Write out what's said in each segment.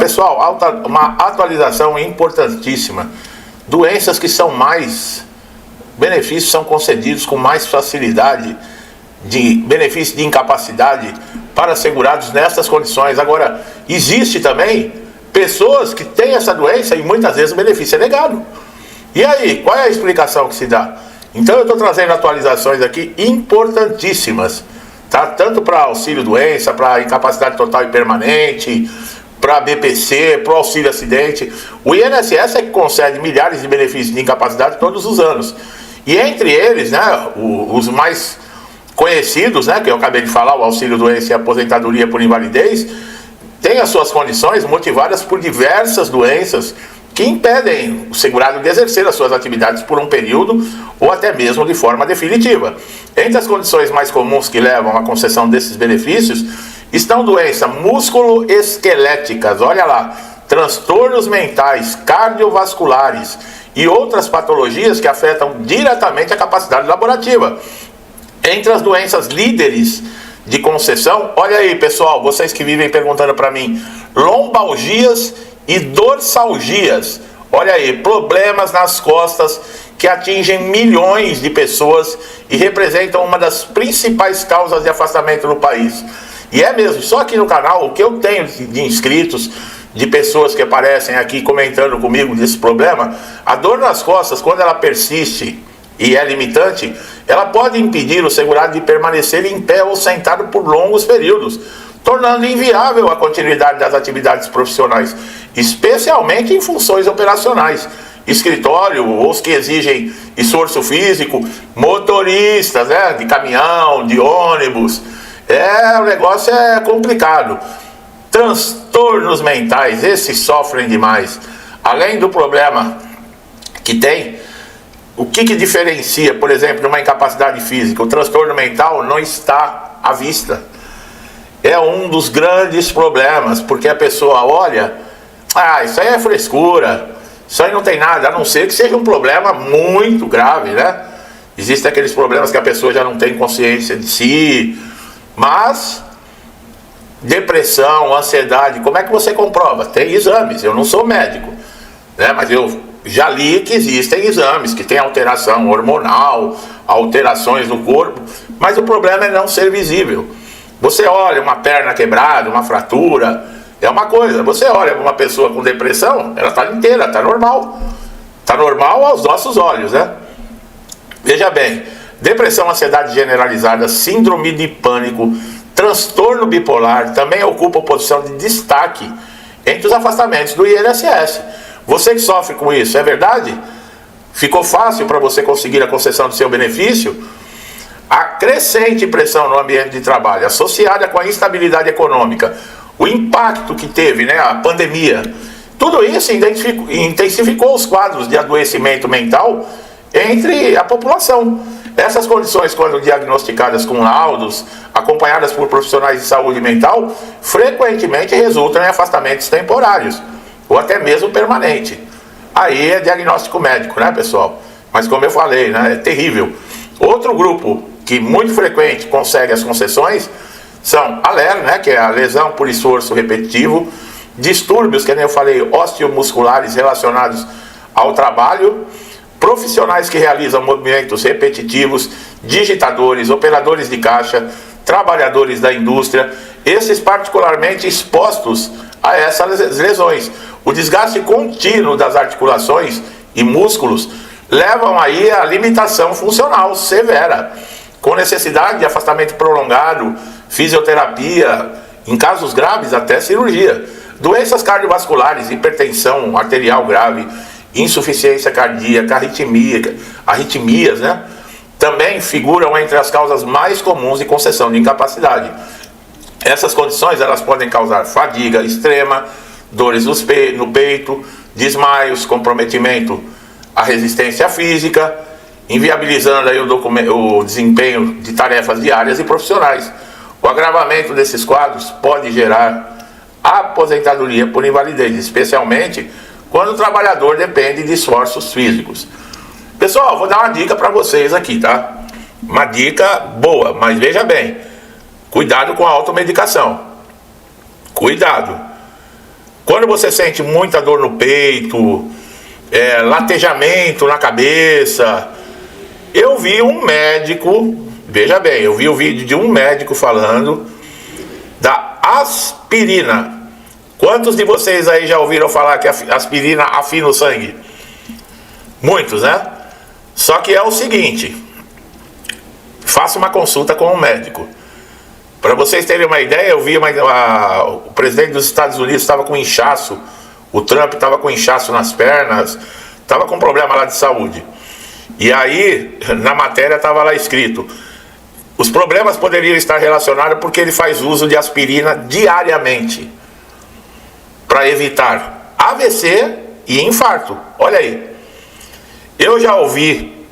Pessoal, uma atualização importantíssima. Doenças que são mais... benefícios são concedidos com mais facilidade de benefício de incapacidade para segurados nessas condições. Agora, existe também pessoas que têm essa doença e muitas vezes o benefício é negado. E aí, qual é a explicação que se dá? Então eu estou trazendo atualizações aqui importantíssimas, tá? Tanto para auxílio doença, para incapacidade total e permanente, para BPC, para o auxílio acidente. O INSS é que concede milhares de benefícios de incapacidade todos os anos. E entre eles, né, os mais conhecidos, né, que eu acabei de falar, o auxílio doença e aposentadoria por invalidez, tem as suas condições motivadas por diversas doenças que impedem o segurado de exercer as suas atividades por um período ou até mesmo de forma definitiva. Entre as condições mais comuns que levam à concessão desses benefícios estão doenças músculo-esqueléticas, olha lá, transtornos mentais, cardiovasculares e outras patologias que afetam diretamente a capacidade laborativa. Entre as doenças líderes de concessão, olha aí pessoal, vocês que vivem perguntando para mim, lombalgias e dorsalgias, olha aí, problemas nas costas que atingem milhões de pessoas e representam uma das principais causas de afastamento no país. E é mesmo, só aqui no canal, o que eu tenho de inscritos, de pessoas que aparecem aqui comentando comigo desse problema, a dor nas costas, quando ela persiste e é limitante, ela pode impedir o segurado de permanecer em pé ou sentado por longos períodos, tornando inviável a continuidade das atividades profissionais, especialmente em funções operacionais, escritório, os que exigem esforço físico, motoristas, né, de caminhão, de ônibus. O negócio é complicado. Transtornos mentais, esses sofrem demais. Além do problema que tem, o que diferencia, por exemplo, de uma incapacidade física? O transtorno mental não está à vista. É um dos grandes problemas, porque a pessoa olha, isso aí é frescura, isso aí não tem nada, a não ser que seja um problema muito grave, né? Existem aqueles problemas que a pessoa já não tem consciência de si, mas depressão, ansiedade, como é que você comprova? Tem exames, eu não sou médico, né? Mas eu já li que existem exames, que tem alteração hormonal, alterações no corpo, mas o problema é não ser visível. Você olha uma perna quebrada, uma fratura, é uma coisa. Você olha uma pessoa com depressão, ela está inteira, está normal. Está normal aos nossos olhos, né? Veja bem, depressão, ansiedade generalizada, síndrome de pânico, transtorno bipolar também ocupam posição de destaque entre os afastamentos do INSS. Você que sofre com isso, é verdade? Ficou fácil para você conseguir a concessão do seu benefício? A crescente pressão no ambiente de trabalho, associada com a instabilidade econômica, o impacto que teve, né, a pandemia, tudo isso intensificou os quadros de adoecimento mental entre a população. Essas condições, quando diagnosticadas com laudos, acompanhadas por profissionais de saúde mental, frequentemente resultam em afastamentos temporários, ou até mesmo permanente. Aí é diagnóstico médico, né, pessoal? Mas como eu falei, né, é terrível. Outro grupo que muito frequente consegue as concessões são a LER, né, que é a lesão por esforço repetitivo, distúrbios, que nem eu falei, osteomusculares relacionados ao trabalho, profissionais que realizam movimentos repetitivos, digitadores, operadores de caixa, trabalhadores da indústria, esses particularmente expostos a essas lesões. O desgaste contínuo das articulações e músculos levam aí a limitação funcional severa, com necessidade de afastamento prolongado, fisioterapia, em casos graves até cirurgia. Doenças cardiovasculares, hipertensão arterial grave, insuficiência cardíaca, arritmias, né? Também figuram entre as causas mais comuns de concessão de incapacidade. Essas condições elas podem causar fadiga extrema, dores no peito, desmaios, comprometimento à resistência física, inviabilizando aí o desempenho de tarefas diárias e profissionais. O agravamento desses quadros pode gerar aposentadoria por invalidez, especialmente quando o trabalhador depende de esforços físicos. Pessoal, vou dar uma dica para vocês aqui, tá? Uma dica boa, mas veja bem, cuidado com a automedicação. Cuidado. Quando você sente muita dor no peito, latejamento na cabeça, eu vi um médico, veja bem, eu vi o vídeo de um médico falando da aspirina. Quantos de vocês aí já ouviram falar que a aspirina afina o sangue? Muitos, né? Só que é o seguinte, faça uma consulta com um médico. Para vocês terem uma ideia, eu vi o presidente dos Estados Unidos estava com inchaço, o Trump estava com inchaço nas pernas, estava com problema lá de saúde. E aí, na matéria estava lá escrito, os problemas poderiam estar relacionados porque ele faz uso de aspirina diariamente, para evitar AVC e infarto. Olha aí. Eu já ouvi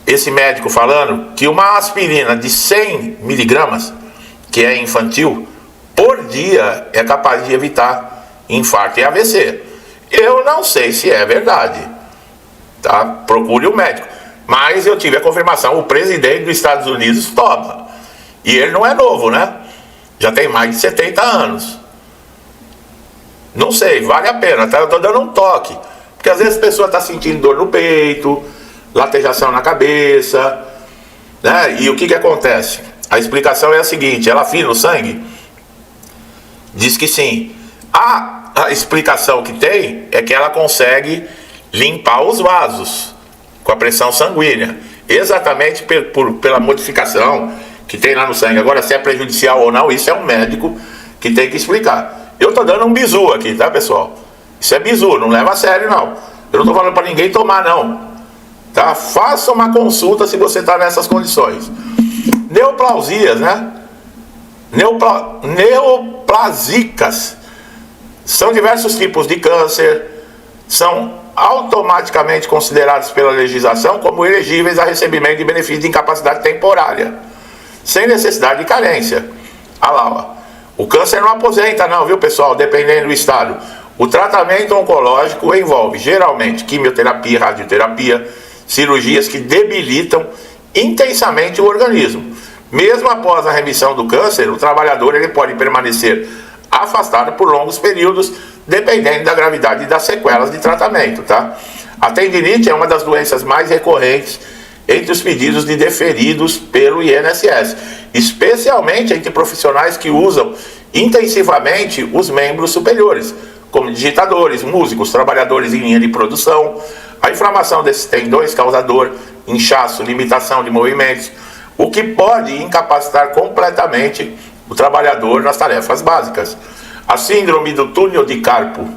esse médico falando que uma aspirina de 100 miligramas, que é infantil, por dia é capaz de evitar infarto e AVC. Eu não sei se é verdade, tá? Procure o médico. Mas eu tive a confirmação, o presidente dos Estados Unidos toma. E ele não é novo, né? Já tem mais de 70 anos. Não sei, vale a pena, tá? Eu tô dando um toque. Porque às vezes a pessoa está sentindo dor no peito, latejação na cabeça, né? E o que acontece? A explicação é a seguinte, ela afina o sangue? Diz que sim. A explicação que tem é que ela consegue limpar os vasos com a pressão sanguínea, exatamente pela modificação que tem lá no sangue. Agora, se é prejudicial ou não, isso é um médico que tem que explicar. Eu tô dando um bizu aqui, tá, pessoal? Isso é bizu, não leva a sério, não. Eu não tô falando para ninguém tomar, não. Tá? Faça uma consulta se você tá nessas condições. Neoplasias, né? Neoplasicas. São diversos tipos de câncer. São automaticamente considerados pela legislação como elegíveis a recebimento de benefício de incapacidade temporária, sem necessidade de carência. Olha lá, ó. O câncer não aposenta não, viu, pessoal? Dependendo do estado. O tratamento oncológico envolve geralmente quimioterapia, radioterapia, cirurgias que debilitam intensamente o organismo. Mesmo após a remissão do câncer, o trabalhador ele pode permanecer afastado por longos períodos, dependendo da gravidade e das sequelas de tratamento, tá? A tendinite é uma das doenças mais recorrentes entre os pedidos de deferidos pelo INSS, especialmente entre profissionais que usam intensivamente os membros superiores, como digitadores, músicos, trabalhadores em linha de produção. A inflamação desses tendões causa dor, inchaço, limitação de movimentos, o que pode incapacitar completamente o trabalhador nas tarefas básicas. A síndrome do túnel de carpo,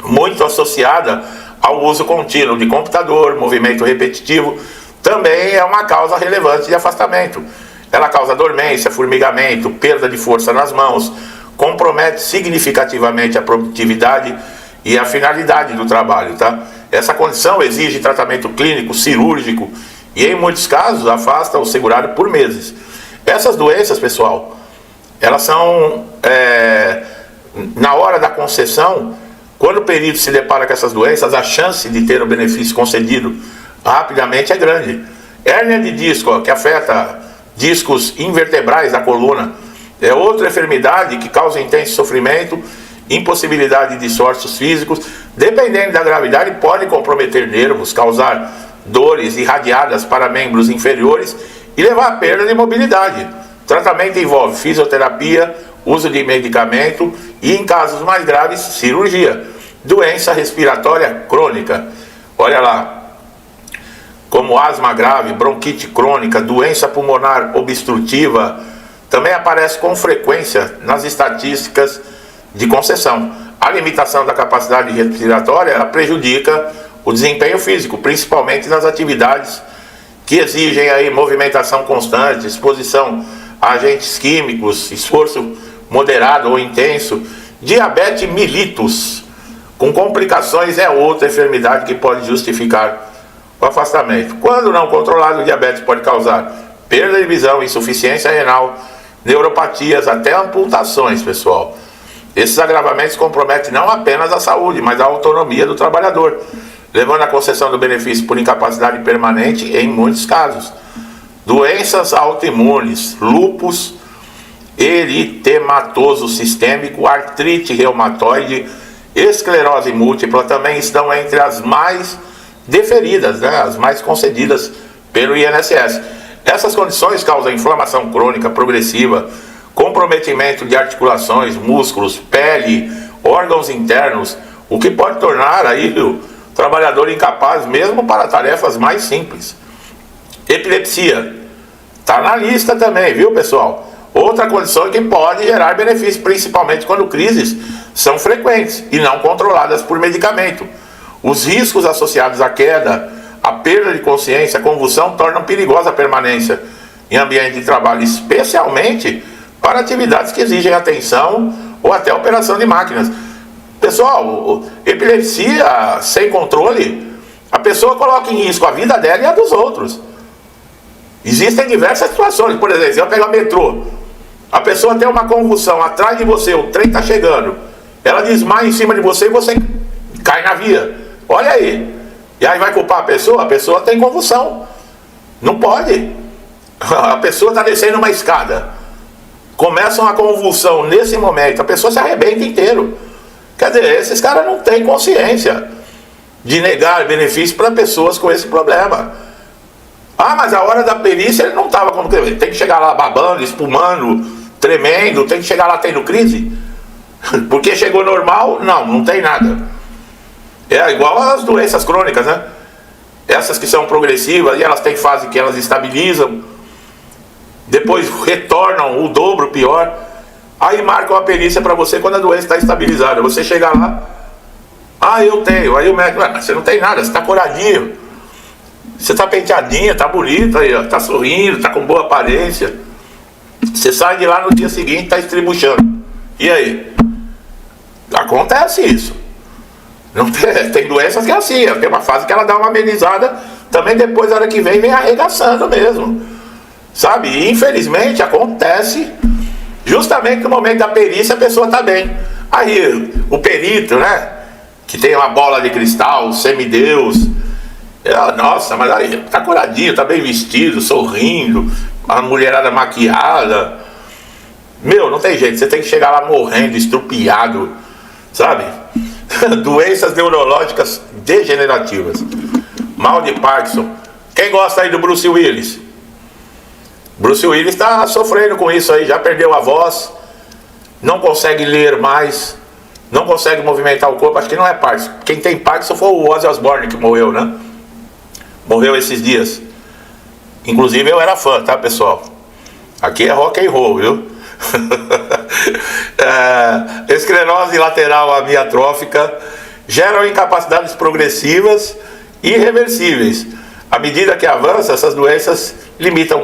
muito associada ao uso contínuo de computador, movimento repetitivo, também é uma causa relevante de afastamento. Ela causa dormência, formigamento, perda de força nas mãos, compromete significativamente a produtividade e a finalidade do trabalho, tá? Essa condição exige tratamento clínico, cirúrgico e, em muitos casos, afasta o segurado por meses. Essas doenças, pessoal, elas são, na hora da concessão, quando o perito se depara com essas doenças, a chance de ter o benefício concedido rapidamente é grande. Hérnia de disco, que afeta discos invertebrais da coluna, é outra enfermidade que causa intenso sofrimento, impossibilidade de esforços físicos, dependendo da gravidade, pode comprometer nervos, causar dores irradiadas para membros inferiores e levar à perda de mobilidade. O tratamento envolve fisioterapia, uso de medicamento e, em casos mais graves, cirurgia. Doença respiratória crônica, olha lá, como asma grave, bronquite crônica, doença pulmonar obstrutiva, também aparece com frequência nas estatísticas de concessão. A limitação da capacidade respiratória ela prejudica o desempenho físico, principalmente nas atividades que exigem aí movimentação constante, exposição a agentes químicos, esforço moderado ou intenso. Diabetes mellitus, com complicações, é outra enfermidade que pode justificar o afastamento. Quando não controlado, o diabetes pode causar perda de visão, insuficiência renal, neuropatias, até amputações, pessoal. Esses agravamentos comprometem não apenas a saúde, mas a autonomia do trabalhador, levando à concessão do benefício por incapacidade permanente em muitos casos. Doenças autoimunes, lúpus, eritematoso sistêmico, artrite reumatoide, esclerose múltipla também estão entre as mais deferidas, né, as mais concedidas pelo INSS. Essas condições causam inflamação crônica progressiva, comprometimento de articulações, músculos, pele, órgãos internos, o que pode tornar aí o trabalhador incapaz mesmo para tarefas mais simples. Epilepsia está na lista também, viu, pessoal? Outra condição que pode gerar benefício, principalmente quando crises são frequentes e não controladas por medicamento. Os riscos associados à queda, à perda de consciência, à convulsão, tornam perigosa a permanência em ambiente de trabalho, especialmente para atividades que exigem atenção ou até operação de máquinas. Pessoal, epilepsia sem controle, a pessoa coloca em risco a vida dela e a dos outros. Existem diversas situações. Por exemplo, se eu pegar o metrô, a pessoa tem uma convulsão atrás de você, o trem está chegando, ela desmaia em cima de você e você cai na via. Olha aí. E aí vai culpar a pessoa tem convulsão. Não pode. A pessoa está descendo uma escada, começa uma convulsão nesse momento, a pessoa se arrebenta inteiro. Quer dizer, esses caras não têm consciência de negar benefício para pessoas com esse problema. Ah, mas a hora da perícia ele não estava como tem que chegar lá babando, espumando, tremendo, tem que chegar lá tendo crise. Porque chegou normal? Não tem nada. É igual às doenças crônicas, né? Essas que são progressivas e elas têm fase que elas estabilizam, depois retornam o dobro, pior. Aí marcam a perícia para você quando a doença está estabilizada. Você chega lá, eu tenho. Aí o médico, mas você não tem nada, você está curadinho. Você está penteadinha, está bonita, está sorrindo, está com boa aparência. Você sai de lá no dia seguinte, está estribuchando. E aí? Acontece isso. Não tem doenças que é assim, tem uma fase que ela dá uma amenizada, também depois, na hora que vem arregaçando mesmo. Sabe? E infelizmente acontece justamente no momento da perícia a pessoa está bem. Aí o perito, né, que tem uma bola de cristal, o semideus, nossa, mas aí tá curadinho, tá bem vestido, sorrindo, a mulherada maquiada. Meu, não tem jeito, você tem que chegar lá morrendo, estrupiado, sabe? Doenças neurológicas degenerativas, mal de Parkinson. Quem gosta aí do Bruce Willis? Bruce Willis está sofrendo com isso aí, já perdeu a voz, não consegue ler mais, não consegue movimentar o corpo. Acho que não é Parkinson. Quem tem Parkinson foi o Ozzy Osbourne, que morreu, né? Morreu esses dias. Inclusive eu era fã, tá, pessoal? Aqui é rock and roll, viu? Esclerose lateral amiotrófica geram incapacidades progressivas e irreversíveis. À medida que avança, essas doenças limitam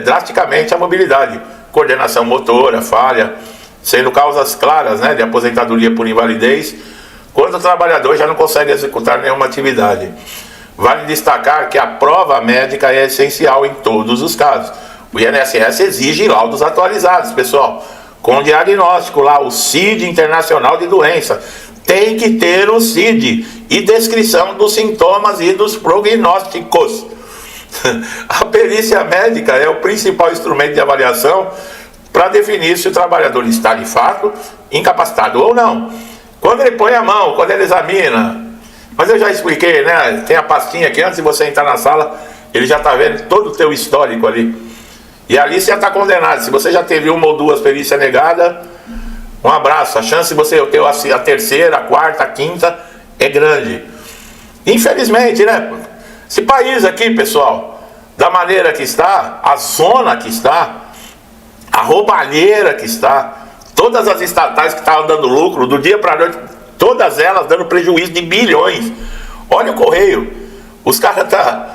drasticamente a mobilidade, coordenação motora, falha, sendo causas claras, né, de aposentadoria por invalidez, quando o trabalhador já não consegue executar nenhuma atividade. Vale destacar que a prova médica é essencial em todos os casos. O INSS exige laudos atualizados, pessoal, com diagnóstico lá, o CID Internacional de Doença. Tem que ter o CID e descrição dos sintomas e dos prognósticos. A perícia médica é o principal instrumento de avaliação para definir se o trabalhador está de fato incapacitado ou não. Quando ele põe a mão, quando ele examina, mas eu já expliquei, né? Tem a pastinha aqui, antes de você entrar na sala, ele já está vendo todo o teu histórico ali. E ali você já está condenado. Se você já teve uma ou duas perícias negadas, um abraço. A chance de você ter a terceira, a quarta, a quinta é grande. Infelizmente, né? Esse país aqui, pessoal, da maneira que está, a zona que está, a roubalheira que está, todas as estatais que estavam dando lucro, do dia para a noite, todas elas dando prejuízo de bilhões. Olha o Correio. Os caras estão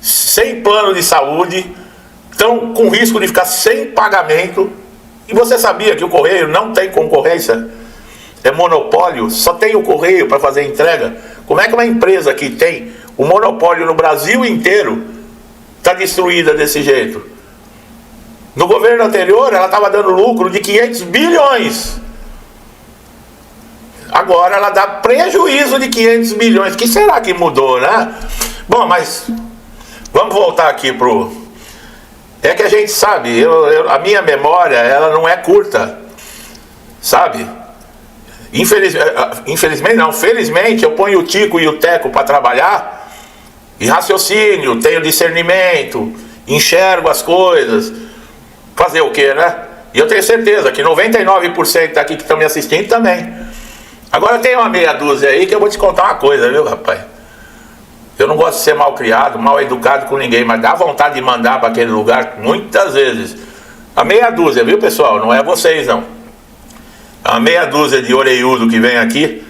sem plano de saúde, estão com risco de ficar sem pagamento. E você sabia que o Correio não tem concorrência? É monopólio, só tem o Correio para fazer entrega. Como é que uma empresa que tem o monopólio no Brasil inteiro está destruída desse jeito? No governo anterior ela estava dando lucro de 500 bilhões. Agora ela dá prejuízo de 500 bilhões. O que será que mudou, né? Bom, mas vamos voltar aqui pro É que a gente sabe, a minha memória, ela não é curta, sabe? Infelizmente não, felizmente eu ponho o Tico e o Teco para trabalhar, e raciocínio, tenho discernimento, enxergo as coisas, fazer o que, né? E eu tenho certeza que 99% daqui que estão me assistindo também. Agora tem uma meia dúzia aí que eu vou te contar uma coisa, viu, rapaz? Eu não gosto de ser mal criado, mal educado com ninguém, mas dá vontade de mandar para aquele lugar muitas vezes. A meia dúzia, viu, pessoal? Não é vocês, não. A meia dúzia de oreiudo que vem aqui,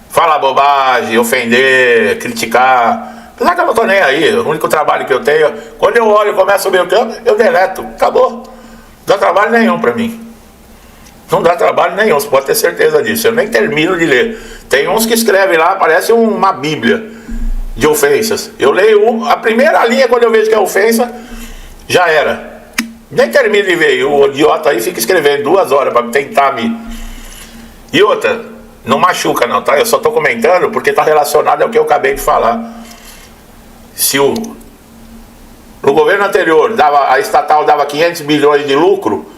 falar bobagem, ofender, criticar. Apesar que eu não tô nem aí, o único trabalho que eu tenho, quando eu olho e começo a ver o campo, eu deleto, acabou. Não dá trabalho nenhum para mim. Não dá trabalho nenhum, você pode ter certeza disso. Eu nem termino de ler. Tem uns que escrevem lá, parece uma bíblia de ofensas. Eu leio a primeira linha, quando eu vejo que é ofensa, já era. Nem termino de ver. O idiota aí fica escrevendo 2 horas para tentar me... E outra, não machuca não, tá? Eu só tô comentando porque tá relacionado ao que eu acabei de falar. Se no governo anterior a estatal dava 500 bilhões de lucro,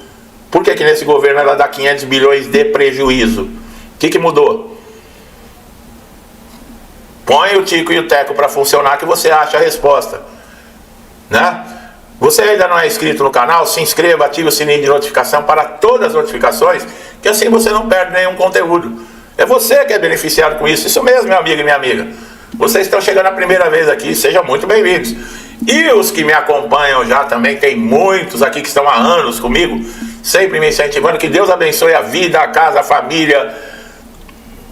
por que nesse governo ela dá 500 bilhões de prejuízo? O que mudou? Põe o Tico e o Teco para funcionar que você acha a resposta, né? Você ainda não é inscrito no canal? Se inscreva, ative o sininho de notificação para todas as notificações, que assim você não perde nenhum conteúdo. É você que é beneficiado com isso. Isso mesmo, meu amigo e minha amiga. Vocês estão chegando a primeira vez aqui, sejam muito bem-vindos. E os que me acompanham já também, tem muitos aqui que estão há anos comigo, sempre me incentivando. Que Deus abençoe a vida, a casa, a família,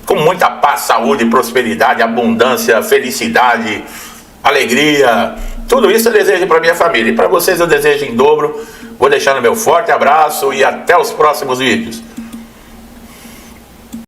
com muita paz, saúde, prosperidade, abundância, felicidade, alegria. Tudo isso eu desejo para minha família. E para vocês eu desejo em dobro. Vou deixando meu forte abraço e até os próximos vídeos.